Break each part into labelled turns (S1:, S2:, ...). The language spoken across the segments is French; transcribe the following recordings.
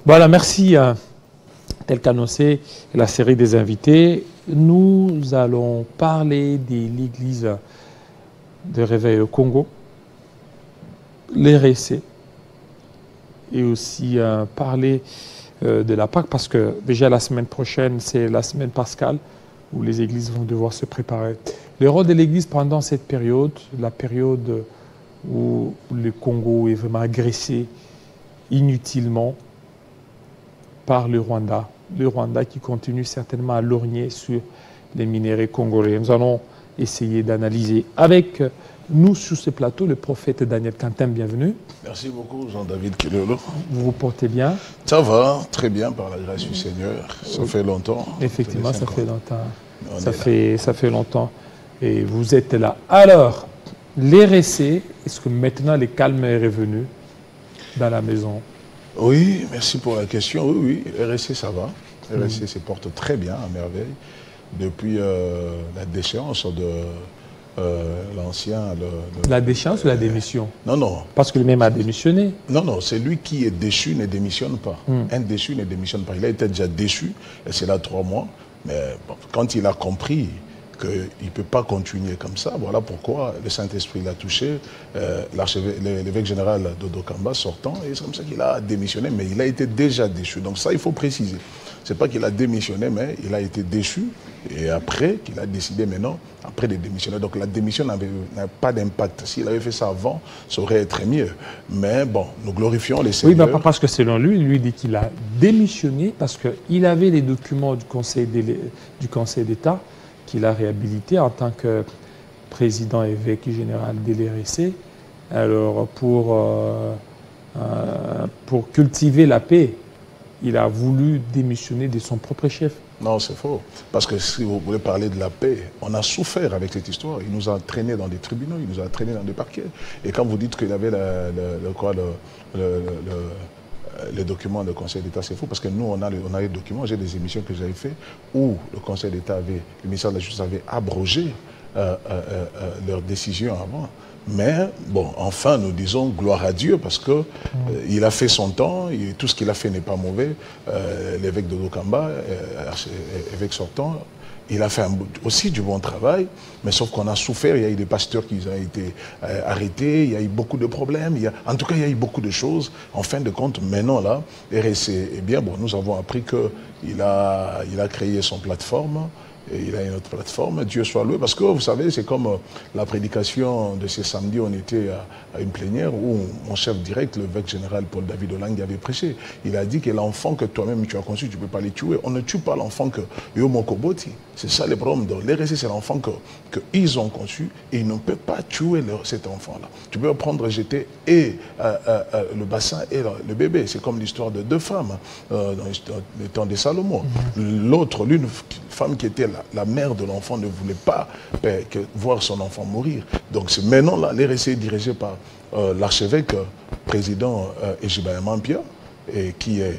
S1: Voilà, merci. Tel qu'annoncé, la série des invités, nous allons parler de l'église de Réveil au Congo, l'RSC, et aussi parler de la Pâque, parce que déjà la semaine prochaine, c'est la semaine pascale, où les églises vont devoir se préparer. Le rôle de l'église pendant cette période, la période où le Congo est vraiment agressé inutilement par le Rwanda qui continue certainement à lorgner sur les minéraux congolais. Nous allons essayer d'analyser avec nous sur ce plateau le prophète Daniel Quentin. Bienvenue.
S2: Merci beaucoup Jean-David Kilolo.
S1: Vous vous portez bien?
S2: Ça va, très bien par la grâce du Seigneur. Ça fait longtemps.
S1: Effectivement, ça fait longtemps. Ça fait longtemps. Et vous êtes là. Alors, l'RSC, est-ce que maintenant le calme est revenu dans la maison?
S2: Oui, merci pour la question. Oui, RSC ça va. RSC se porte très bien, à merveille. Depuis la déchéance de l'ancien...
S1: La déchéance ou la démission?
S2: Non, non.
S1: Parce que lui-même a démissionné.
S2: Non, non, c'est lui qui est déchu ne démissionne pas. Un déchu ne démissionne pas. Il a été déjà déchu, et c'est là 3 mois. Mais bon, quand il a compris qu'il ne peut pas continuer comme ça, voilà pourquoi le Saint-Esprit l'a touché, l'évêque général Dodo Kamba sortant, et c'est comme ça qu'il a démissionné, mais il a été déjà déchu. Donc ça, il faut préciser. Ce n'est pas qu'il a démissionné, mais il a été déchu, et après qu'il a décidé maintenant, après de démissionner. Donc la démission n'a pas d'impact. S'il avait fait ça avant, ça aurait été mieux. Mais bon, nous glorifions les Seigneurs.
S1: Oui, bah, parce que selon lui, lui dit qu'il a démissionné parce qu'il avait les documents du Conseil d'État qu'il a réhabilité en tant que président évêque général de l'RSC. Alors, pour cultiver la paix, il a voulu démissionner de son propre chef.
S2: Non, c'est faux. Parce que si vous voulez parler de la paix, on a souffert avec cette histoire. Il nous a traînés dans des tribunaux, il nous a traînés dans des parquets. Et quand vous dites qu'il avait les documents du Conseil d'État, c'est faux, parce que nous, on a les documents. J'ai des émissions que j'avais faites où le Conseil d'État le ministère de la Justice avait abrogé leurs décisions avant. Mais bon, enfin, nous disons gloire à Dieu parce que il a fait son temps, et tout ce qu'il a fait n'est pas mauvais. L'évêque de Dokamba, évêque sortant, il a fait aussi du bon travail, mais sauf qu'on a souffert. Il y a eu des pasteurs qui ont été arrêtés, il y a eu beaucoup de problèmes, en tout cas il y a eu beaucoup de choses. En fin de compte, maintenant là, RSC, eh bien, bon, nous avons appris qu'il a créé son plateforme. Et il a une autre plateforme, Dieu soit loué, parce que vous savez, c'est comme la prédication de ce samedi, on était à une plénière où mon chef direct, l'évêque général Paul-David Olangue, avait prêché. Il a dit que l'enfant que toi-même tu as conçu, tu ne peux pas les tuer. On ne tue pas l'enfant que Yomo Koboti. C'est ça le problème. L'RSC, c'est l'enfant qu'ils ont conçu et ils ne peuvent pas tuer cet enfant-là. Tu peux prendre, jeter et le bassin et le bébé. C'est comme l'histoire de 2 femmes dans le temps de Salomon. L'autre, l'une femme qui était la mère de l'enfant ne voulait pas voir son enfant mourir. Donc maintenant, là, l'RSC est dirigé par l'archevêque président Ejibaya Mampia, qui est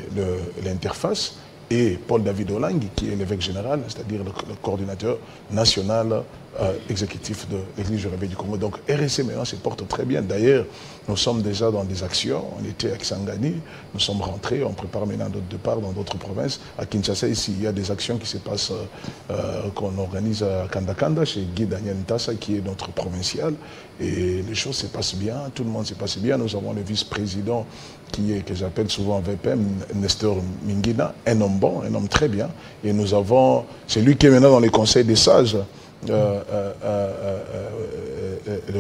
S2: l'interface, et Paul-David Olangue, qui est l'évêque général, c'est-à-dire le coordinateur national exécutif de l'Église du Réveil du Congo. Donc RSC maintenant se porte très bien. D'ailleurs, nous sommes déjà dans des actions. On était à Kisangani, nous sommes rentrés, on prépare maintenant d'autres départs dans d'autres provinces. À Kinshasa, ici, il y a des actions qui se passent, qu'on organise à Kandakanda, chez Guy Daniel Ntassa, qui est notre provincial. Et les choses se passent bien, tout le monde se passe bien. Nous avons le vice-président que j'appelle souvent VPM, Nestor Mingina, un homme bon, un homme très bien. Et nous avons, c'est lui qui est maintenant dans les conseils des sages, le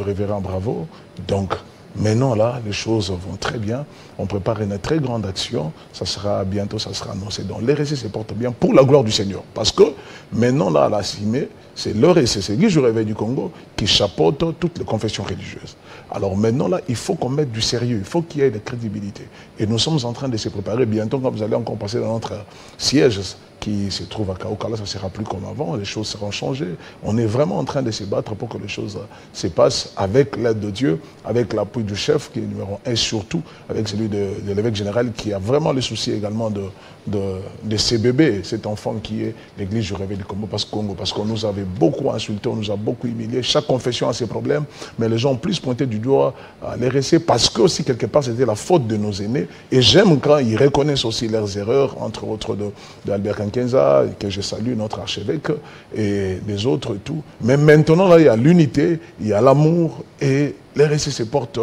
S2: révérend Bravo. Donc maintenant là, les choses vont très bien. On prépare une très grande action. Ça sera bientôt, ça sera annoncé. Donc l'RSC se porte bien pour la gloire du Seigneur. Parce que maintenant là, à la CIME, c'est l'RSC, c'est l'Église du Réveil du Congo qui chapeaute toutes les confessions religieuses. Alors maintenant là, il faut qu'on mette du sérieux, il faut qu'il y ait de la crédibilité. Et nous sommes en train de se préparer bientôt quand vous allez encore passer dans notre siège qui se trouve à Kaokala, ça ne sera plus comme avant, les choses seront changées. On est vraiment en train de se battre pour que les choses se passent avec l'aide de Dieu, avec l'appui du chef qui est numéro 1 et surtout avec celui de l'évêque général qui a vraiment le souci également de ces bébés, cet enfant qui est l'église du réveil du Congo, parce qu'on nous avait beaucoup insultés, on nous a beaucoup humiliés. Chaque confession a ses problèmes, mais les gens ont plus pointé du doigt à l'RSC parce que aussi quelque part c'était la faute de nos aînés. Et j'aime quand ils reconnaissent aussi leurs erreurs, entre autres d'Albert Kankenza, que je salue, notre archevêque, et des autres et tout. Mais maintenant, là, il y a l'unité, il y a l'amour, et l'RSC se porte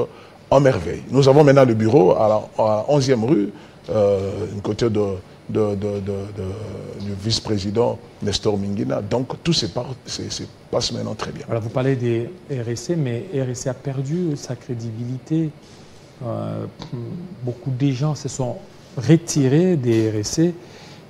S2: en merveille. Nous avons maintenant le bureau à la 11e rue, du côté du vice-président Nestor Mingina. Donc tout se passe maintenant très bien.
S1: Alors vous parlez des RSC, mais RSC a perdu sa crédibilité. Beaucoup de gens se sont retirés des RSC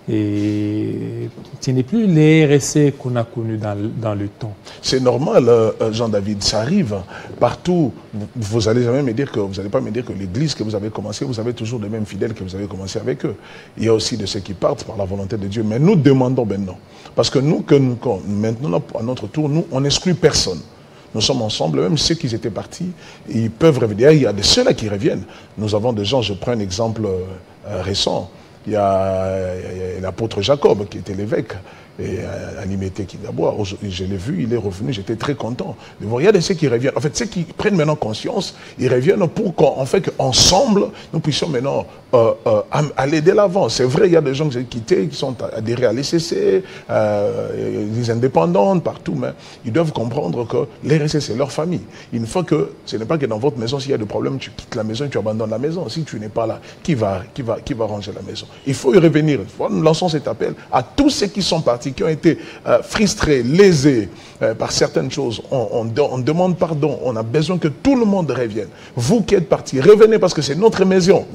S1: et ce n'est plus les RSC qu'on a connus dans le temps.
S2: C'est normal, Jean-David, ça arrive partout. Vous n'allez jamais me dire que vous n'allez pas me dire que l'église que vous avez commencé, vous avez toujours les mêmes fidèles que vous avez commencé avec eux. Il y a aussi de ceux qui partent par la volonté de Dieu. Mais nous demandons maintenant, parce que maintenant, à notre tour, nous, on n'exclut personne. Nous sommes ensemble, même ceux qui étaient partis, ils peuvent revenir. Il y a de ceux-là qui reviennent. Nous avons des gens, je prends un exemple récent. Il y a l'apôtre Jacob, qui était l'évêque, et Animété Kingaboua. Je l'ai vu, il est revenu, j'étais très content de voir. Il y a de ceux qui reviennent. En fait, ceux qui prennent maintenant conscience, ils reviennent pour qu'ensemble, nous puissions maintenant aller de l'avant. C'est vrai, il y a des gens que j'ai quittés, qui sont adhérés à l'ECC, les indépendants, partout, mais ils doivent comprendre que l'RSC, c'est leur famille. Une fois que, ce n'est pas que dans votre maison, s'il y a des problèmes, tu quittes la maison et tu abandonnes la maison. Si tu n'es pas là, qui va ranger la maison? Il faut y revenir. Nous lançons cet appel à tous ceux qui sont partis, qui ont été frustrés, lésés par certaines choses. On demande pardon. On a besoin que tout le monde revienne. Vous qui êtes partis, revenez parce que c'est notre maison.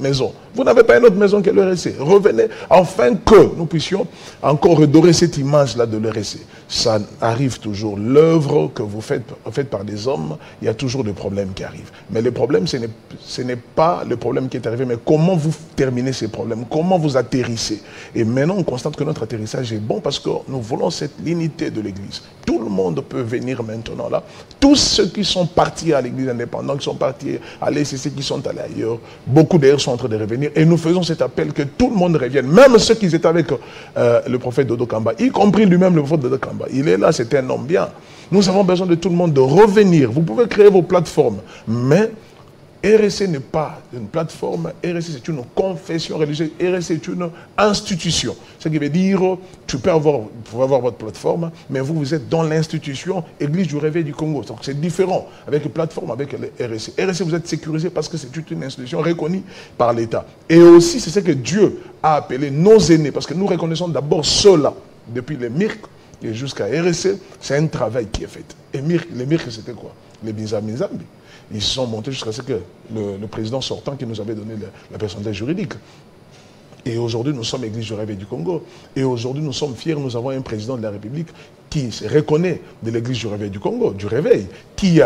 S2: Vous n'avez pas une autre maison que l'RSC. Revenez afin que nous puissions encore redorer cette image-là de l'RSC. Ça arrive toujours. L'œuvre que vous faites par des hommes, il y a toujours des problèmes qui arrivent. Mais le problème, ce n'est pas le problème qui est arrivé, mais comment vous terminez ces problèmes, comment vous atterrissez. Et maintenant, on constate que notre atterrissage est bon parce que nous voulons cette unité de l'Église. Tout le monde peut venir maintenant là. Tous ceux qui sont partis à l'Église indépendante, qui sont partis à l'ECC, qui sont allés ailleurs, beaucoup d'ailleurs sont en train de revenir. Et nous faisons cet appel que tout le monde revienne. Même ceux qui étaient avec le prophète Dodo Kamba, y compris lui-même le prophète Dodo Kamba. Il est là, c'était un homme bien. Nous avons besoin de tout le monde de revenir. Vous pouvez créer vos plateformes, mais RSC n'est pas une plateforme, RSC c'est une confession religieuse, RSC c'est une institution. Ce qui veut dire, vous pouvez avoir votre plateforme, mais vous êtes dans l'institution Église du Réveil du Congo. Donc c'est différent avec une plateforme, avec le RSC. RSC, vous êtes sécurisé parce que c'est une institution reconnue par l'État. Et aussi, c'est ce que Dieu a appelé nos aînés, parce que nous reconnaissons d'abord ceux-là, depuis les Mirk et jusqu'à RSC, c'est un travail qui est fait. Et les Mirk, c'était quoi? Les Bizamizambi. Ils se sont montés jusqu'à ce que le président sortant qui nous avait donné la personnalité juridique. Et aujourd'hui, nous sommes Église du Réveil du Congo. Et aujourd'hui, nous sommes fiers, nous avons un président de la République qui se reconnaît de l'Église du Réveil du Congo, du Réveil, qui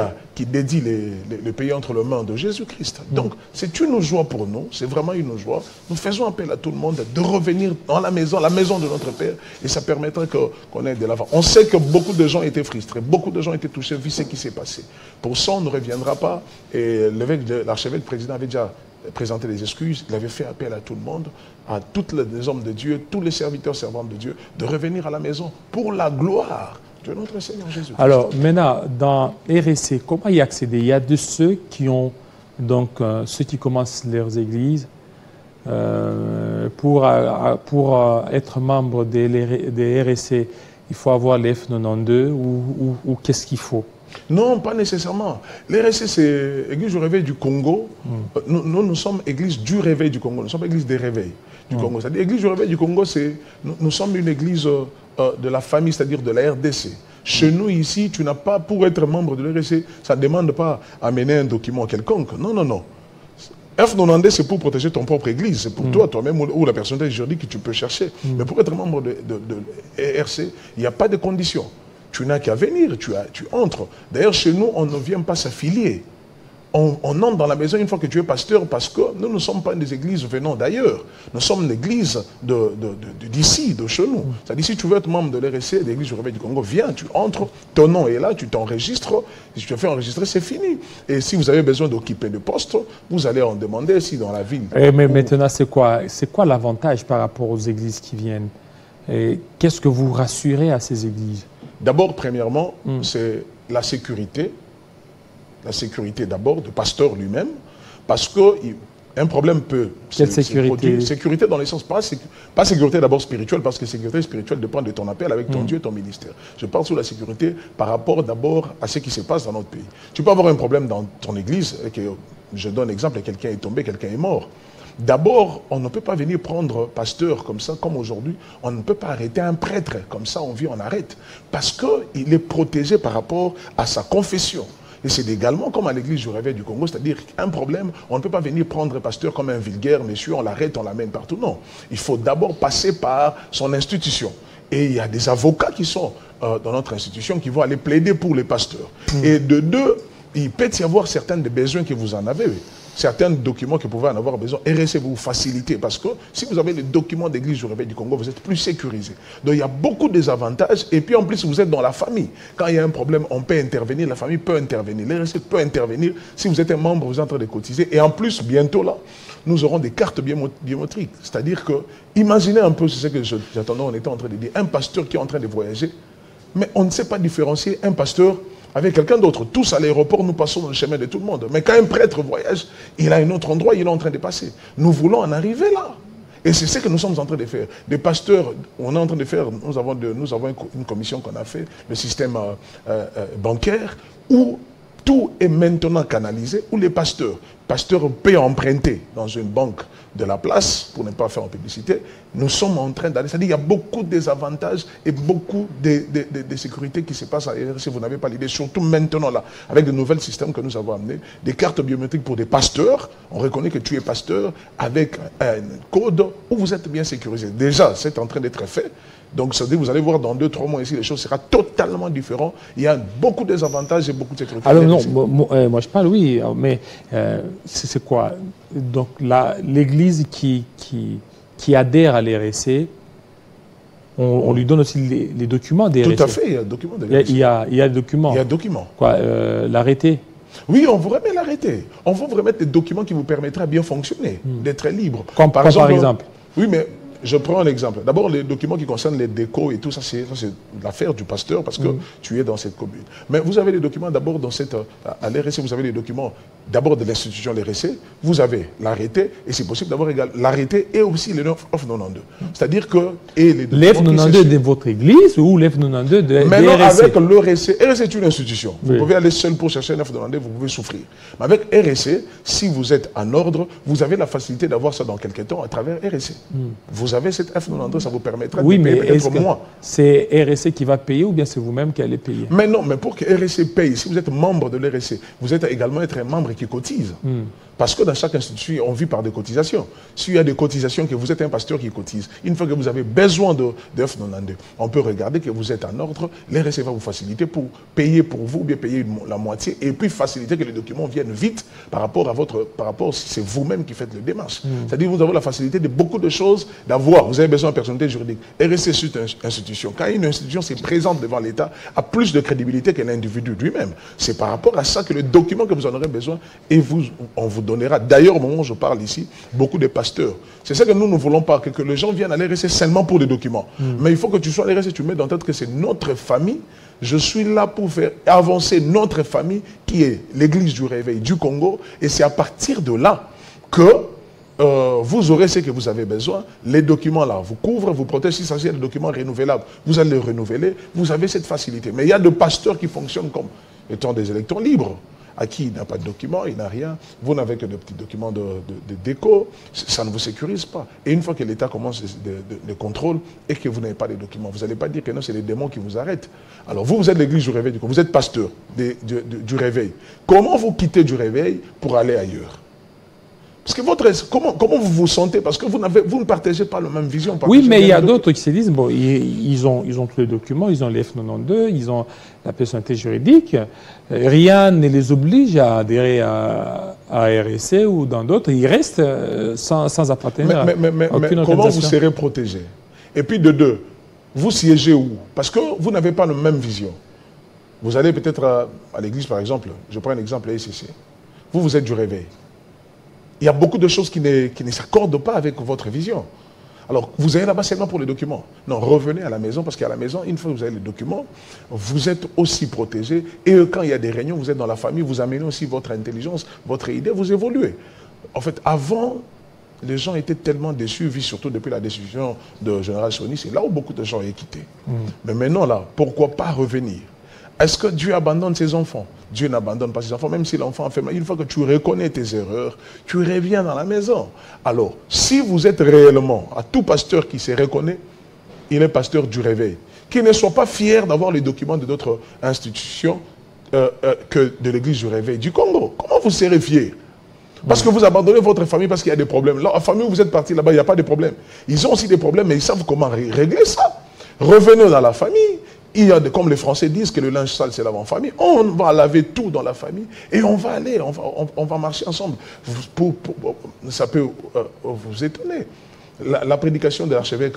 S2: dédie le pays entre les mains de Jésus-Christ. Donc, c'est une joie pour nous, c'est vraiment une joie. Nous faisons appel à tout le monde de revenir dans la maison de notre Père, et ça permettra qu'on ait de l'avant. On sait que beaucoup de gens étaient frustrés, beaucoup de gens étaient touchés, vu ce qui s'est passé. Pour ça, on ne reviendra pas, et l'archevêque président avait déjà présenté des excuses, il avait fait appel à tout le monde, à tous les hommes de Dieu, tous les serviteurs servants de Dieu, de revenir à la maison pour la gloire de notre Seigneur Jésus.
S1: Alors maintenant, dans RSC, comment y accéder? Il y a de ceux qui ont, donc ceux qui commencent leurs églises, pour être membre des RSC, il faut avoir les F92 ou qu'est-ce qu'il faut?
S2: Non, pas nécessairement. L'RSC, c'est Église du Réveil du Congo. Nous sommes Église du Réveil du Congo. Nous sommes Église des Réveils du Congo. C'est-à-dire, Église du Réveil du Congo, nous sommes une église de la famille, c'est-à-dire de la RDC. Chez nous, ici, tu n'as pas, pour être membre de l'RSC, ça ne demande pas amener un document quelconque. Non, non, non. F90, c'est pour protéger ton propre église. C'est pour toi, toi-même, ou la personnalité juridique que tu peux chercher. Mais pour être membre de RC, il n'y a pas de conditions. Tu n'as qu'à venir, tu entres. D'ailleurs, chez nous, on ne vient pas s'affilier. on entre dans la maison une fois que tu es pasteur parce que nous ne sommes pas des églises venant d'ailleurs. Nous sommes l'église d'ici, de chez nous. C'est-à-dire, si tu veux être membre de l'RSC, de l'église du Réveil du Congo, viens, tu entres, ton nom est là, tu t'enregistres. Si tu te fais enregistrer, c'est fini. Et si vous avez besoin d'occuper le poste, vous allez en demander si dans la ville.
S1: Mais maintenant, c'est quoi l'avantage par rapport aux églises qui viennent? Qu'est-ce que vous rassurez à ces églises?
S2: D'abord, premièrement, c'est la sécurité. La sécurité d'abord du pasteur lui-même, parce qu'un problème peut
S1: Quelle sécurité?
S2: Sécurité dans le sens, pas sécurité d'abord spirituelle, parce que sécurité spirituelle dépend de ton appel avec ton Dieu et ton ministère. Je parle sur la sécurité par rapport d'abord à ce qui se passe dans notre pays. Tu peux avoir un problème dans ton église, et que, je donne l'exemple, quelqu'un est tombé, quelqu'un est mort. D'abord, on ne peut pas venir prendre pasteur comme ça, comme aujourd'hui. On ne peut pas arrêter un prêtre comme ça, on vient, on arrête. Parce qu'il est protégé par rapport à sa confession. Et c'est également comme à l'église du Réveil du Congo, c'est-à-dire qu'un problème, on ne peut pas venir prendre un pasteur comme un vulgaire, monsieur, on l'arrête, on l'amène partout. Non, il faut d'abord passer par son institution. Et il y a des avocats qui sont dans notre institution qui vont aller plaider pour les pasteurs. Et de deux, il peut y avoir certains des besoins que vous en avez. Certains documents que vous pouvez en avoir besoin, RSC vous faciliter parce que si vous avez les documents d'église du Réveil du Congo, vous êtes plus sécurisé. Donc il y a beaucoup de désavantages et puis en plus vous êtes dans la famille. Quand il y a un problème, on peut intervenir, la famille peut intervenir, l'RSC peut intervenir. Si vous êtes un membre, vous êtes en train de cotiser et en plus bientôt là, nous aurons des cartes biométriques. C'est-à-dire que, imaginez un peu, c'est ce que j'attendais, on était en train de dire, un pasteur qui est en train de voyager, mais on ne sait pas différencier un pasteur avec quelqu'un d'autre. Tous à l'aéroport, nous passons dans le chemin de tout le monde. Mais quand un prêtre voyage, il a un autre endroit, il est en train de passer. Nous voulons en arriver là. Et c'est ce que nous sommes en train de faire. Des pasteurs, on est en train de faire, nous avons une commission qu'on a fait, le système bancaire, où tout est maintenant canalisé, où les pasteurs peuvent emprunter dans une banque de la place, pour ne pas faire en publicité. Nous sommes en train d'aller, c'est-à-dire qu'il y a beaucoup de désavantages et beaucoup de sécurité qui se passent à RSC, vous n'avez pas l'idée, surtout maintenant là, avec de nouveaux systèmes que nous avons amenés, des cartes biométriques pour des pasteurs, on reconnaît que tu es pasteur, avec un code où vous êtes bien sécurisé. Déjà, c'est en train d'être fait. Donc, ça veut dire vous allez voir dans 2-3 mois ici, les choses seront totalement différentes. Il y a beaucoup de désavantages et beaucoup de sécurité.
S1: Alors non, moi je parle, oui, mais c'est quoi? Donc l'église qui adhère à l'RSC, on lui donne aussi les documents des RSC.
S2: Tout à fait, il y a des documents des RSC.
S1: Il y a des documents.
S2: Il y a des documents.
S1: Quoi, l'arrêté?
S2: Oui, on vous remet l'arrêté. On vous remet des documents qui vous permettraient de bien fonctionner, d'être libre.
S1: Comme par exemple.
S2: Oui, mais je prends un exemple. D'abord, les documents qui concernent les décos et tout ça, c'est l'affaire du pasteur parce que tu es dans cette commune. Mais vous avez les documents d'abord à l'RSC, vous avez les documents d'abord de l'institution l'RSC, vous avez l'arrêté et c'est possible d'avoir l'arrêté et aussi le F92. C'est-à-dire que...
S1: L'F92 de votre église ou l'F92 de
S2: maintenant,
S1: RSC?
S2: avec l'RSC, RSC est une institution. Vous pouvez aller seul pour chercher un F92, vous pouvez souffrir. Mais avec RSC, si vous êtes en ordre, vous avez la facilité d'avoir ça dans quelques temps à travers RSC. Vous avez cette F92, ça vous permettra de payer peut-être moins.
S1: C'est RSC qui va payer ou bien c'est vous-même qui allez payer?
S2: Mais non, mais pour que RSC paye, si vous êtes membre de l'RSC, vous êtes également un membre qui cotise. Parce que dans chaque institution, on vit par des cotisations. S'il y a des cotisations, que vous êtes un pasteur qui cotise, une fois que vous avez besoin de F92, on peut regarder que vous êtes en ordre, l'RSC va vous faciliter pour payer pour vous, ou bien payer la moitié, et puis faciliter que les documents viennent vite par rapport si c'est vous-même qui faites le démarche. C'est-à-dire que vous avez la facilité de beaucoup de choses d'avoir. Vous avez besoin de personnalité juridique. RSC, c'est une institution. Quand une institution se présente devant l'État, a plus de crédibilité que l'individu lui-même. C'est par rapport à ça que le document que vous en aurez besoin, et on vous donnera. D'ailleurs, au moment où je parle ici, beaucoup de pasteurs. C'est ça que nous ne voulons pas, que les gens viennent à l'RSC seulement pour les documents. Mais il faut que tu sois à l'RSC, tu mets dans ta tête que c'est notre famille. Je suis là pour faire avancer notre famille, qui est l'Église du Réveil du Congo. Et c'est à partir de là que vous aurez ce que vous avez besoin. Les documents là vous couvrent, vous protègent. Si ça c'est des documents renouvelables, vous allez les renouveler. Vous avez cette facilité. Mais il y a des pasteurs qui fonctionnent comme étant des électeurs libres. À qui il n'a pas de document, il n'a rien. Vous n'avez que des petits documents de déco. Ça ne vous sécurise pas. Et une fois que l'État commence le contrôle et que vous n'avez pas les documents, vous n'allez pas dire que non, c'est les démons qui vous arrêtent. Alors vous êtes l'église du Réveil, vous êtes pasteur du Réveil. Comment vous quittez du Réveil pour aller ailleurs? Parce que comment vous vous sentez? Parce que vous ne partagez pas la même vision.
S1: Oui, mais il y a d'autres qui se disent, bon, ils ont tous les documents, ils ont les F92, ils ont la personnalité juridique. Rien ne les oblige à adhérer à RSC ou dans d'autres. Ils restent sans appartenir à aucune organisation.
S2: Comment vous serez protégé? Et puis de deux, vous siégez où? Parce que vous n'avez pas la même vision. Vous allez peut-être à l'église, par exemple. Je prends un exemple, à SCC. Vous êtes du réveil. Il y a beaucoup de choses qui ne s'accordent pas avec votre vision. Alors, vous allez là-bas seulement pour les documents. Non, revenez à la maison, parce qu'à la maison, une fois que vous avez les documents, vous êtes aussi protégé. Et quand il y a des réunions, vous êtes dans la famille, vous amenez aussi votre intelligence, votre idée, vous évoluez. En fait, avant, les gens étaient tellement déçus, surtout depuis la décision de Général Soni, c'est là où beaucoup de gens ont quitté. Mais maintenant, là, pourquoi pas revenir? Est-ce que Dieu abandonne ses enfants? Dieu n'abandonne pas ses enfants, même si l'enfant a fait mal. Une fois que tu reconnais tes erreurs, tu reviens dans la maison. Alors, si vous êtes réellement, à tout pasteur qui se reconnaît, il est pasteur du réveil. Qu'il ne soit pas fier d'avoir les documents de d'autres institutions que de l'église du réveil du Congo. Comment vous serez fier? Parce que vous abandonnez votre famille parce qu'il y a des problèmes. Là, la famille où vous êtes parti là-bas, il n'y a pas de problème. Ils ont aussi des problèmes, mais ils savent comment régler ça. Revenez dans la famille. Il y a, comme les Français disent que le linge sale, c'est lavant en famille. On va laver tout dans la famille et on va aller, on va marcher ensemble. Ça peut vous étonner. La prédication de l'archevêque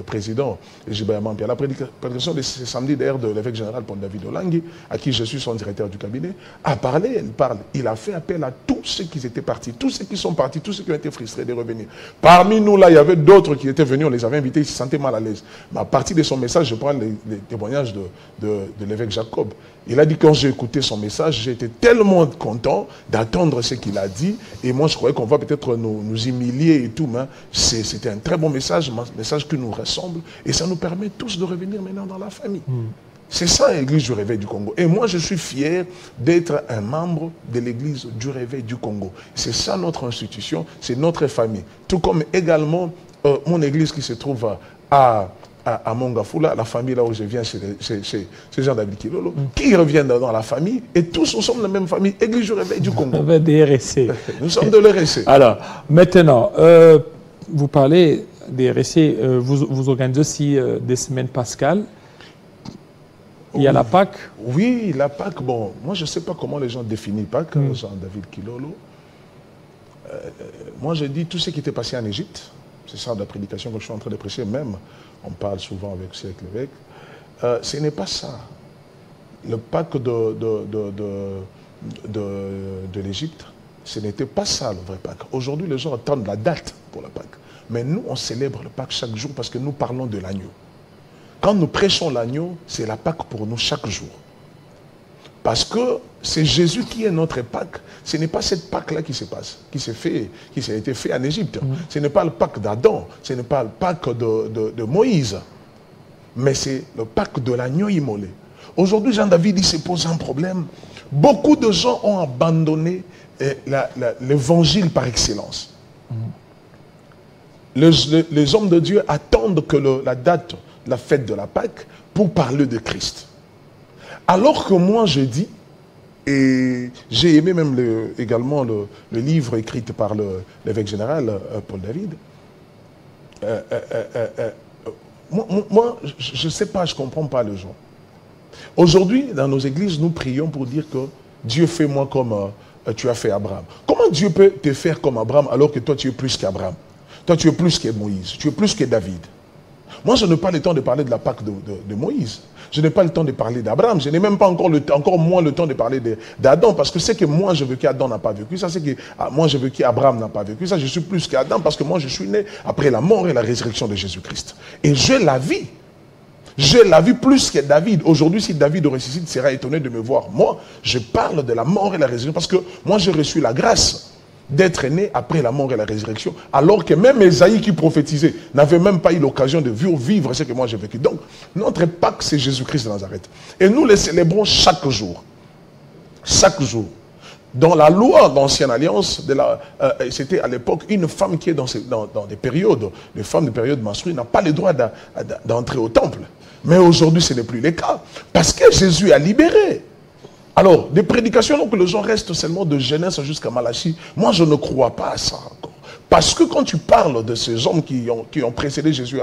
S2: président Gilbert Mampia, la prédication de ce samedi d'ailleurs de l'évêque général Paul David Olangui, à qui je suis son directeur du cabinet, a parlé, il a fait appel à tous ceux qui étaient partis, tous ceux qui sont partis, tous ceux qui ont été frustrés de revenir. Parmi nous, là, il y avait d'autres qui étaient venus, on les avait invités, ils se sentaient mal à l'aise. Mais à partir de son message, je prends les témoignages de l'évêque Jacob. Il a dit, quand j'ai écouté son message, j'ai été tellement content d'attendre ce qu'il a dit. Et moi, je croyais qu'on va peut-être nous humilier et tout. Mais c'était un très bon message, un message qui nous ressemble. Et ça nous permet tous de revenir maintenant dans la famille. C'est ça l'église du réveil du Congo. Et moi, je suis fier d'être un membre de l'église du réveil du Congo. C'est ça notre institution, c'est notre famille. Tout comme également mon église qui se trouve à Mongafula, la famille là où je viens, c'est Jean-David Kilolo, qui revient dans la famille, et tous nous sommes de la même famille, Église du Réveil du Congo.
S1: Des RSC.
S2: Nous sommes de l'RSC.
S1: Alors, maintenant, vous parlez des RSC, vous organisez aussi des semaines pascales. Il y a la Pâque.
S2: Oui, la Pâque, bon, moi je ne sais pas comment les gens définissent Pâque, Jean-David Kilolo. Moi je dis tout ce qui était passé en Égypte, c'est ça la prédication que je suis en train de prêcher, même on parle souvent avec l'évêque. Ce n'est pas ça. Le Pâques de l'Égypte, ce n'était pas ça le vrai Pâques. Aujourd'hui, les gens attendent la date pour le Pâques. Mais nous, on célèbre le Pâques chaque jour parce que nous parlons de l'agneau. Quand nous prêchons l'agneau, c'est la Pâques pour nous chaque jour. Parce que c'est Jésus qui est notre Pâques. Ce n'est pas cette Pâques-là qui se passe, qui a été fait en Égypte. Ce n'est pas le Pâques d'Adam, ce n'est pas le Pâques de Moïse. Mais c'est le Pâques de l'agneau immolé. Aujourd'hui, Jean-David, il se pose un problème. Beaucoup de gens ont abandonné l'évangile par excellence. Les hommes de Dieu attendent que la date, la fête de la Pâque, pour parler de Christ. Alors que moi je dis, et j'ai aimé même également le livre écrit par l'évêque général Paul David, moi je ne sais pas, je ne comprends pas les gens. Aujourd'hui, dans nos églises, nous prions pour dire que Dieu fait moi comme tu as fait Abraham. Comment Dieu peut te faire comme Abraham alors que toi tu es plus qu'Abraham? Toi tu es plus que Moïse, tu es plus que David. Moi, je n'ai pas le temps de parler de la Pâque de Moïse. Je n'ai pas le temps de parler d'Abraham. Je n'ai même pas encore moins le temps de parler d'Adam. Parce que c'est que moi, je veux qu'Adam n'a pas vécu. Ça, c'est que moi, je veux qu'Abraham n'a pas vécu. Ça, je suis plus qu'Adam parce que moi, je suis né après la mort et la résurrection de Jésus-Christ. Et j'ai la vie. J'ai la vie plus que David. Aujourd'hui, si David ressuscite, il sera étonné de me voir. Moi, je parle de la mort et la résurrection parce que moi, j'ai reçu la grâce d'être né après la mort et la résurrection, alors que même Ésaïe qui prophétisait n'avait même pas eu l'occasion de vivre ce que moi j'ai vécu. Donc, notre Pâques, c'est Jésus-Christ de Nazareth. Et nous le célébrons chaque jour. Chaque jour. Dans la loi d'Ancienne Alliance, c'était à l'époque une femme qui est dans des périodes, les femmes de période menstruelle n'a pas le droit d'entrer au temple. Mais aujourd'hui, ce n'est plus le cas. Parce que Jésus a libéré. Alors, des prédications, donc les gens restent seulement de Genèse jusqu'à Malachie. Moi, je ne crois pas à ça encore. Parce que quand tu parles de ces hommes qui ont précédé Jésus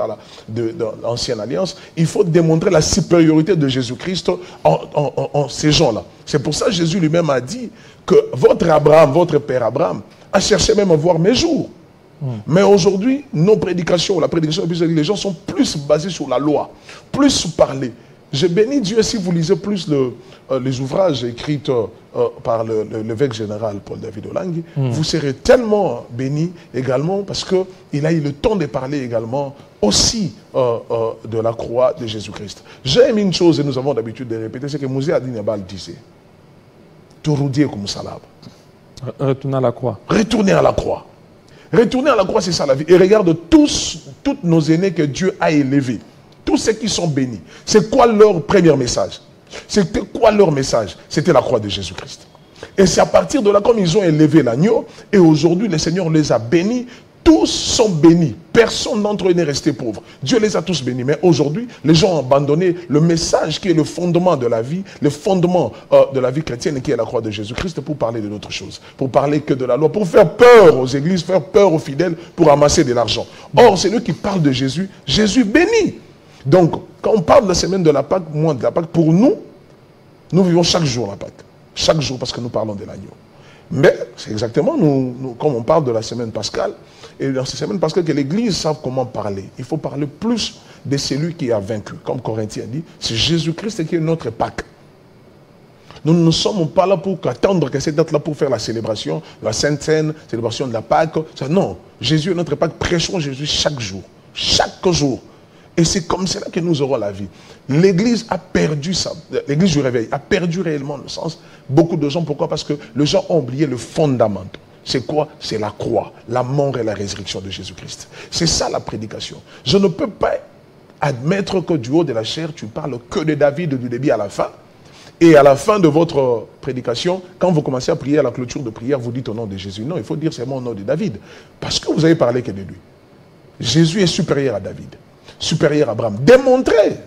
S2: dans l'Ancienne Alliance, il faut démontrer la supériorité de Jésus-Christ en ces gens-là. C'est pour ça que Jésus lui-même a dit que votre Abraham, votre père Abraham, a cherché même à voir mes jours. Mais aujourd'hui, nos prédications, la prédication des gens sont plus basées sur la loi, plus parlées. Je bénis Dieu si vous lisez plus les ouvrages écrits par l'évêque général Paul-David Olangue. Vous serez tellement bénis également parce qu'il a eu le temps de parler également aussi de la croix de Jésus-Christ. J'aime une chose et nous avons l'habitude de répéter, c'est que Moïse a dit Nabal disait Touroudier comme salab.
S1: Retourner à la croix.
S2: Retourner à la croix. Retourner à la croix, c'est ça la vie. Et regarde tous nos aînés que Dieu a élevés. Tous ceux qui sont bénis. C'est quoi leur premier message? C'était quoi leur message? C'était la croix de Jésus-Christ. Et c'est à partir de là, comme ils ont élevé l'agneau, et aujourd'hui le Seigneur les a bénis, tous sont bénis. Personne d'entre eux n'est resté pauvre. Dieu les a tous bénis. Mais aujourd'hui, les gens ont abandonné le message qui est le fondement de la vie, le fondement de la vie chrétienne qui est la croix de Jésus-Christ pour parler de d'autres choses. Pour parler que de la loi, pour faire peur aux églises, faire peur aux fidèles, pour amasser de l'argent. Or, c'est lui qui parle de Jésus. Jésus bénit. Donc, quand on parle de la semaine de la Pâque, moi de la Pâque, pour nous, nous vivons chaque jour la Pâque. Chaque jour parce que nous parlons de l'agneau. Mais c'est exactement, comme on parle de la semaine pascale, et dans cette semaine pascale que l'Église savent comment parler. Il faut parler plus de celui qui a vaincu. Comme Corinthiens dit, c'est Jésus-Christ qui est notre Pâque. Nous ne sommes pas là pour attendre que cette date-là pour faire la célébration, la Sainte Seine, célébration de la Pâque. Non, Jésus est notre Pâque. Prêchons Jésus chaque jour. Chaque jour. Et c'est comme cela que nous aurons la vie. L'Église a perdu ça. L'Église du réveil a perdu réellement le sens. Beaucoup de gens, pourquoi? Parce que les gens ont oublié le fondament. C'est quoi? C'est la croix, la mort et la résurrection de Jésus-Christ. C'est ça la prédication. Je ne peux pas admettre que du haut de la chair, tu parles que de David du début à la fin. Et à la fin de votre prédication, quand vous commencez à prier à la clôture de prière, vous dites au nom de Jésus. Non, il faut dire seulement au nom de David. Parce que vous avez parlé que de lui. Jésus est supérieur à David. Supérieur à Abraham. Démontré.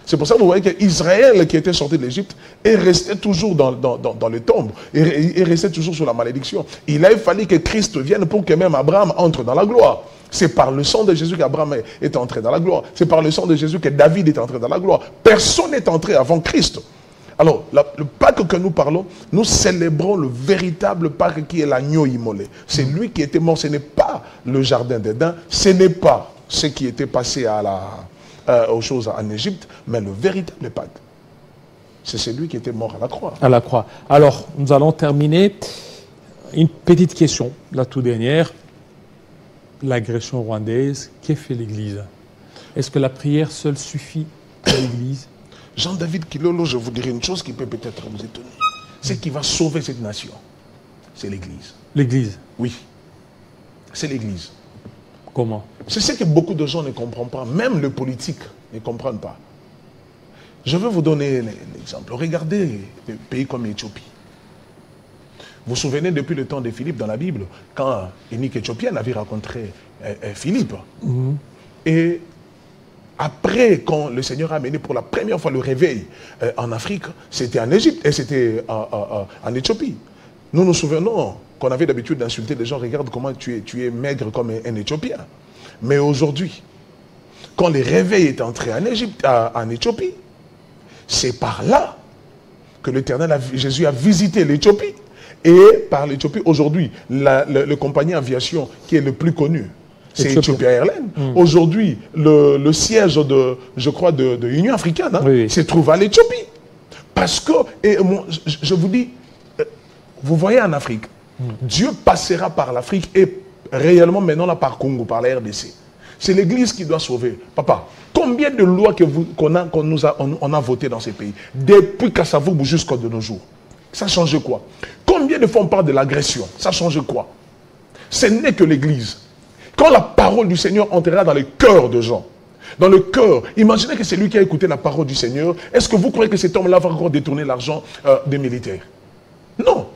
S2: C'est pour ça que vous voyez qu'Israël qui était sorti de l'Égypte est resté toujours dans les tombes. Est resté toujours sous la malédiction. Il a fallu que Christ vienne pour que même Abraham entre dans la gloire. C'est par le sang de Jésus qu'Abraham est entré dans la gloire. C'est par le sang de Jésus que David est entré dans la gloire. Personne n'est entré avant Christ. Alors, le Pâques que nous parlons, nous célébrons le véritable Pâques qui est l'agneau immolé. C'est lui qui était mort. Ce n'est pas le jardin d'Éden. Ce n'est pas ce qui était passé aux choses en Égypte, mais le véritable Pâques. C'est celui qui était mort à la croix.
S1: À la croix. Alors, nous allons terminer. Une petite question, la toute dernière. L'agression rwandaise, qu'est fait l'Église? Est-ce que la prière seule suffit à l'Église?
S2: Jean-David Kilolo, je vous dirai une chose qui peut peut-être vous étonner. C'est qui va sauver cette nation. C'est l'Église.
S1: L'Église?
S2: Oui. C'est l'Église.
S1: Comment?
S2: C'est ce que beaucoup de gens ne comprennent pas. Même les politiques ne comprennent pas. Je vais vous donner l'exemple. Regardez des pays comme l'Éthiopie. Vous vous souvenez depuis le temps de Philippe dans la Bible, quand Énique éthiopienne avait rencontré Philippe. Et après, quand le Seigneur a mené pour la première fois le réveil en Afrique, c'était en Égypte et c'était en Éthiopie. Nous nous souvenons qu'on avait d'habitude d'insulter les gens. Regarde comment tu es maigre comme un Éthiopien. Mais aujourd'hui, quand le réveil est entré en Égypte, en Éthiopie, c'est par là que l'Éternel, Jésus a visité l'Éthiopie. Et par l'Éthiopie, aujourd'hui, le compagnie aviation qui est le plus connu, c'est Ethiopia Airlines. Aujourd'hui, le siège je crois, de l'Union africaine se trouve à l'Éthiopie. Parce que, je vous dis, vous voyez en Afrique, Dieu passera par l'Afrique et réellement maintenant là par Congo, par la RDC. C'est l'Église qui doit sauver. Papa, combien de lois qu'on a votées dans ces pays, depuis Kassavoubou jusqu'à de nos jours? Ça change quoi? Combien de fois on parle de l'agression? Ça change quoi? Ce n'est que l'Église. Quand la parole du Seigneur entrera dans les cœurs de gens, dans le cœur, imaginez que c'est lui qui a écouté la parole du Seigneur. Est-ce que vous croyez que cet homme-là va encore détourner l'argent des militaires? Non.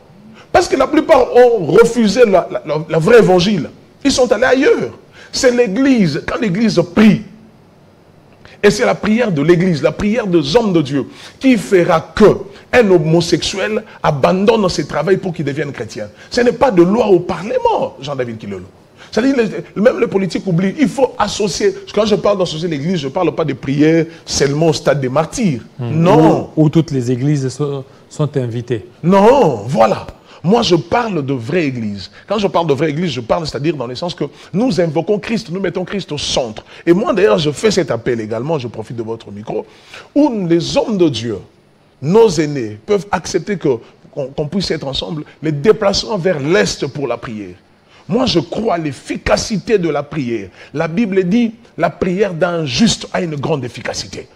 S2: Parce que la plupart ont refusé la vraie évangile. Ils sont allés ailleurs. C'est l'Église. Quand l'Église prie, et c'est la prière de l'Église, la prière des hommes de Dieu, qui fera que un homosexuel abandonne ses travaux pour qu'il devienne chrétien. Ce n'est pas de loi au Parlement, Jean-David Kilolo. C'est-à-dire, même les politiques oublient, il faut associer. Quand je parle d'associer l'église, je ne parle pas de prière seulement au stade des martyrs. Non.
S1: Où toutes les églises sont invitées.
S2: Non, voilà. Moi, je parle de vraie église. Quand je parle de vraie église, je parle, c'est-à-dire dans le sens que nous invoquons Christ, nous mettons Christ au centre. Et moi, d'ailleurs, je fais cet appel également, je profite de votre micro, où les hommes de Dieu, nos aînés, peuvent accepter qu'on puisse être ensemble, les déplacements vers l'Est pour la prière. Moi, je crois à l'efficacité de la prière. La Bible dit, la prière d'un juste a une grande efficacité.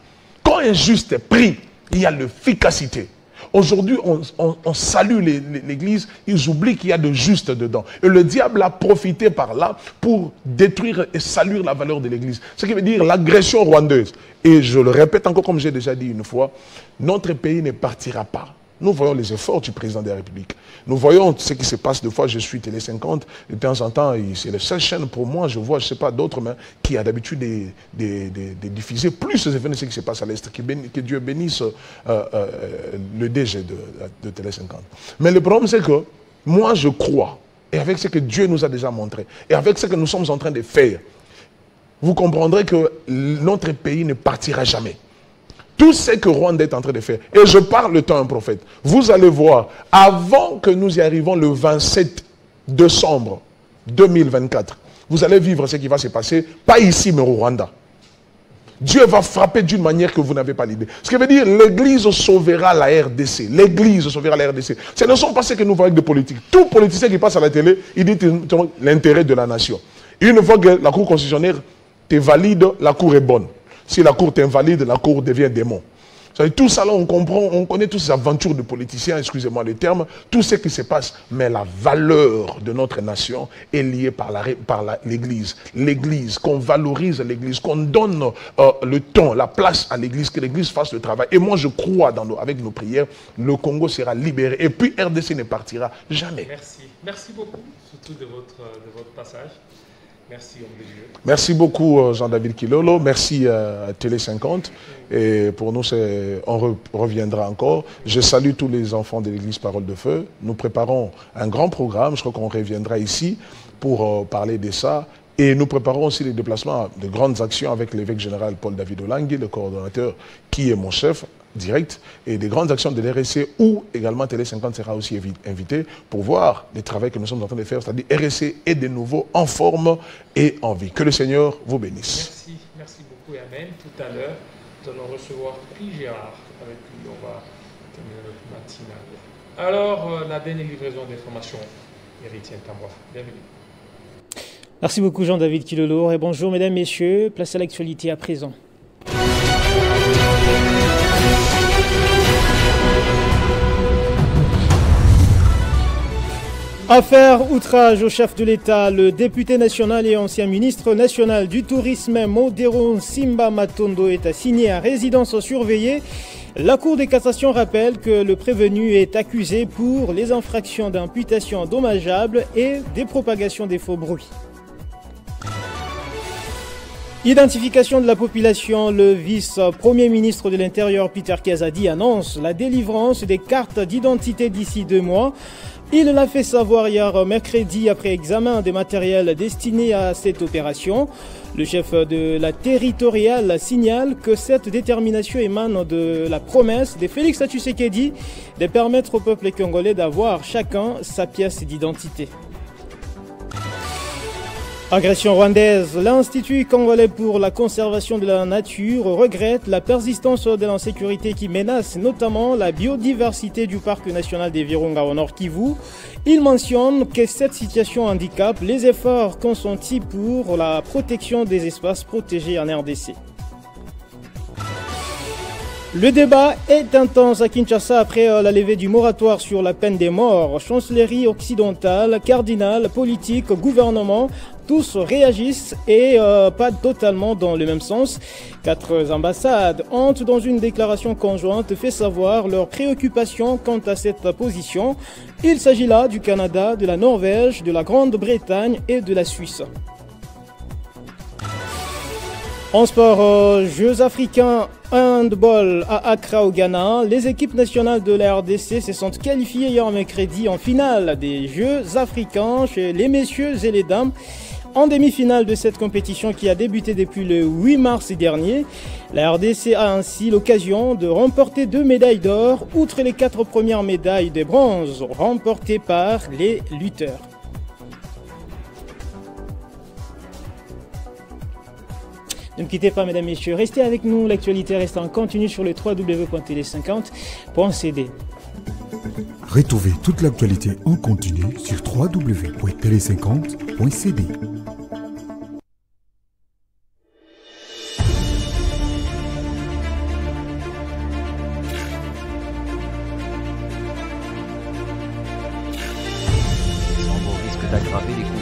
S2: Quand un juste prie, il y a l'efficacité. Aujourd'hui, on salue l'Église, ils oublient qu'il y a de juste dedans. Et le diable a profité par là pour détruire et saluer la valeur de l'Église. Ce qui veut dire l'agression rwandaise. Et je le répète encore comme j'ai déjà dit une fois, notre pays ne partira pas. Nous voyons les efforts du président de la République. Nous voyons ce qui se passe. Des fois, je suis Télé 50. De temps en temps, c'est la seule chaîne pour moi. Je vois, je ne sais pas, d'autres, mais qui a d'habitude de diffuser plus les événements de ce qui se passe à l'Est. Que Dieu bénisse le DG de Télé 50. Mais le problème, c'est que moi, je crois, et avec ce que Dieu nous a déjà montré, et avec ce que nous sommes en train de faire, vous comprendrez que notre pays ne partira jamais. Tout ce que Rwanda est en train de faire, et je parle le temps un prophète, vous allez voir, avant que nous y arrivions le 27 décembre 2024, vous allez vivre ce qui va se passer, pas ici mais au Rwanda. Dieu va frapper d'une manière que vous n'avez pas l'idée. Ce qui veut dire, l'Église sauvera la RDC. L'Église sauvera la RDC. Ce ne sont pas ce que nous voyons avec des politiques. Tout politicien qui passe à la télé, il dit l'intérêt de la nation. Une fois que la Cour constitutionnelle te valide, la Cour est bonne. Si la cour t'invalide, la cour devient démon. Tout ça, là, on comprend, on connaît toutes ces aventures de politiciens, excusez-moi le terme, tout ce qui se passe. Mais la valeur de notre nation est liée par l'Église. L'Église, qu'on valorise l'Église, qu'on donne le temps, la place à l'Église, que l'Église fasse le travail. Et moi, je crois, avec nos prières, le Congo sera libéré. Et puis, RDC ne partira jamais.
S1: Merci. Merci beaucoup, surtout de votre passage. Merci, homme de Dieu.
S2: Merci beaucoup, Jean-David Kilolo. Merci à Télé 50. Et pour nous, on reviendra encore. Je salue tous les enfants de l'Église Parole de Feu. Nous préparons un grand programme. Je crois qu'on reviendra ici pour parler de ça. Et nous préparons aussi les déplacements de grandes actions avec l'évêque général Paul David Olangui, le coordonnateur qui est mon chef direct, et des grandes actions de l'RSC où également Télé 50 sera aussi invité pour voir les travaux que nous sommes en train de faire, c'est-à-dire RSC est de nouveau en forme et en vie. Que le Seigneur vous bénisse.
S1: Merci beaucoup et Amen. Tout à l'heure, nous allons recevoir Pierre Gérard. Avec lui, on va terminer notre matinale. Alors, la dernière livraison d'informations, Héritier Tamboa. Bienvenue.
S3: Merci beaucoup Jean-David Kilolo et bonjour mesdames, messieurs. Place à l'actualité à présent. Affaire outrage au chef de l'État, le député national et ancien ministre national du tourisme Modéron Simba Matondo est assigné à résidence surveillée. La Cour de cassation rappelle que le prévenu est accusé pour les infractions d'imputation dommageable et des propagations des faux bruits. Identification de la population, le vice-premier ministre de l'Intérieur Peter Kazadi annonce la délivrance des cartes d'identité d'ici 2 mois. Il l'a fait savoir hier mercredi après examen des matériels destinés à cette opération. Le chef de la territoriale signale que cette détermination émane de la promesse de Félix Tshisekedi de permettre au peuple congolais d'avoir chacun sa pièce d'identité. Agression rwandaise. L'Institut congolais pour la conservation de la nature regrette la persistance de l'insécurité qui menace notamment la biodiversité du parc national des Virunga au Nord Kivu. Il mentionne que cette situation handicape les efforts consentis pour la protection des espaces protégés en RDC. Le débat est intense à Kinshasa après la levée du moratoire sur la peine des morts. Chancellerie occidentale, cardinal, politique, gouvernement, tous réagissent et pas totalement dans le même sens. 4 ambassades ont, dans une déclaration conjointe, fait savoir leurs préoccupations quant à cette position. Il s'agit là du Canada, de la Norvège, de la Grande-Bretagne et de la Suisse. En sport, Jeux africains handball à Accra au Ghana, les équipes nationales de la RDC se sont qualifiées hier mercredi en finale des Jeux africains chez les messieurs et les dames. En demi-finale de cette compétition qui a débuté depuis le 8 mars dernier, la RDC a ainsi l'occasion de remporter 2 médailles d'or, outre les 4 premières médailles de bronze remportées par les lutteurs. Ne quittez pas, mesdames, messieurs, restez avec nous. L'actualité reste en continu sur le www.tele50.cd.
S4: Retrouvez toute l'actualité en continu sur www.tele50.cd.
S5: Sans vos risques d'aggraver les conflits.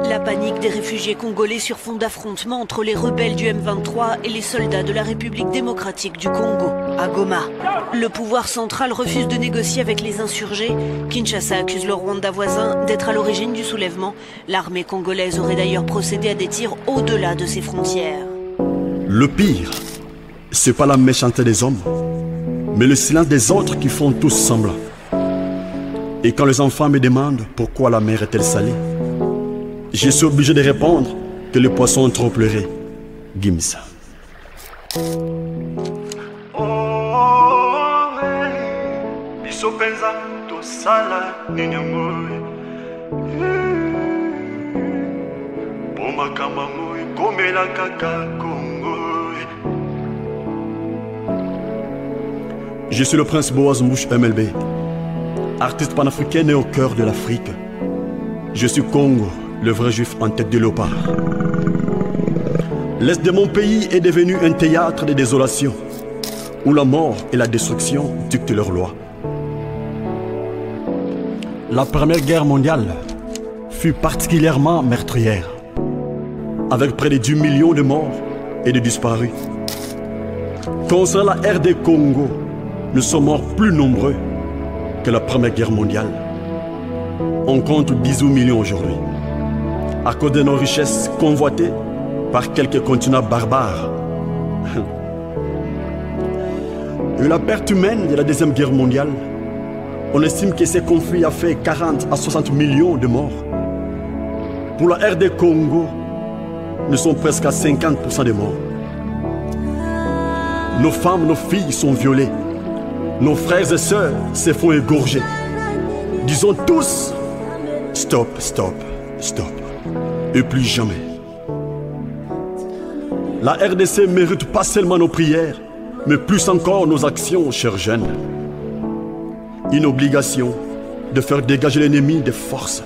S6: La panique des réfugiés congolais sur fond d'affrontement entre les rebelles du M23 et les soldats de la République démocratique du Congo, à Goma. Le pouvoir central refuse de négocier avec les insurgés. Kinshasa accuse le Rwanda voisin d'être à l'origine du soulèvement. L'armée congolaise aurait d'ailleurs procédé à des tirs au-delà de ses frontières.
S7: Le pire, c'est pas la méchanceté des hommes, mais le silence des autres qui font tous semblant. Et quand les enfants me demandent pourquoi la mer est-elle salée, je suis obligé de répondre que les poissons ont trop pleuré. Gimsa. Je suis le prince Boaz Mouche MLB, artiste panafricain né au cœur de l'Afrique. Je suis Congo, le vrai juif en tête de léopard. L'est de mon pays est devenu un théâtre de désolation, où la mort et la destruction dictent leurs lois. La Première Guerre mondiale fut particulièrement meurtrière, avec près de 10 millions de morts et de disparus. Concernant la RD Congo, nous sommes morts plus nombreux que la Première Guerre mondiale. On compte 18 millions aujourd'hui, à cause de nos richesses convoitées par quelques continents barbares. Et la perte humaine de la Deuxième Guerre mondiale, on estime que ces conflits a fait 40 à 60 millions de morts. Pour la RD Congo, nous sommes presque à 50% de morts. Nos femmes, nos filles sont violées. Nos frères et sœurs se font égorger. Disons tous, stop, stop, stop. Et plus jamais. La RDC mérite pas seulement nos prières, mais plus encore nos actions, chers jeunes. Une obligation de faire dégager l'ennemi des forces.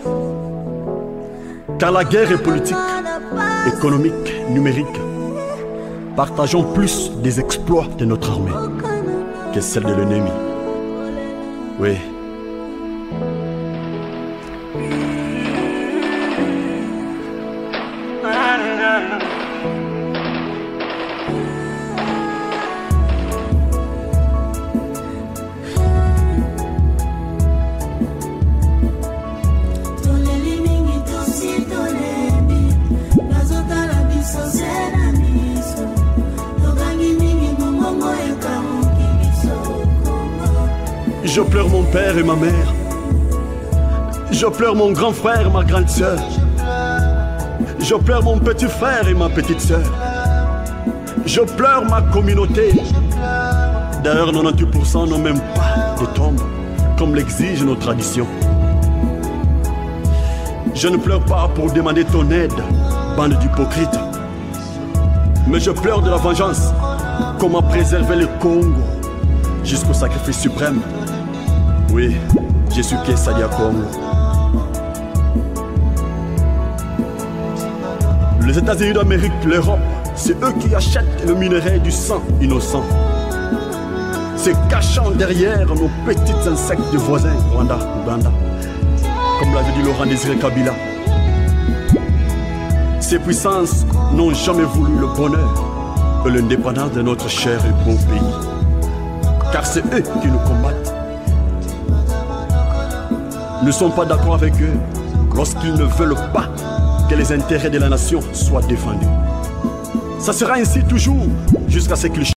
S7: Car la guerre est politique, économique, numérique. Partageons plus des exploits de notre armée que celle de l'ennemi. Oui. Je pleure mon père et ma mère. Je pleure mon grand frère et ma grande sœur. Je pleure mon petit frère et ma petite sœur. Je pleure ma communauté. D'ailleurs, 98% n'ont même pas de tombe, comme l'exigent nos traditions. Je ne pleure pas pour demander ton aide, bande d'hypocrites. Mais je pleure de la vengeance. Comment préserver le Congo jusqu'au sacrifice suprême. Oui, je suis Kesadia Congo. Les États-Unis d'Amérique, l'Europe, c'est eux qui achètent le minerai du sang innocent. se cachant derrière nos petits insectes de voisins, Rwanda, Ouganda, comme l'avait dit Laurent Désiré Kabila. Ces puissances n'ont jamais voulu le bonheur et l'indépendance de notre cher et beau pays. Car c'est eux qui nous combattent. Nous ne sommes pas d'accord avec eux lorsqu'ils ne veulent pas que les intérêts de la nation soient défendus. Ça sera ainsi toujours jusqu'à ce qu'ils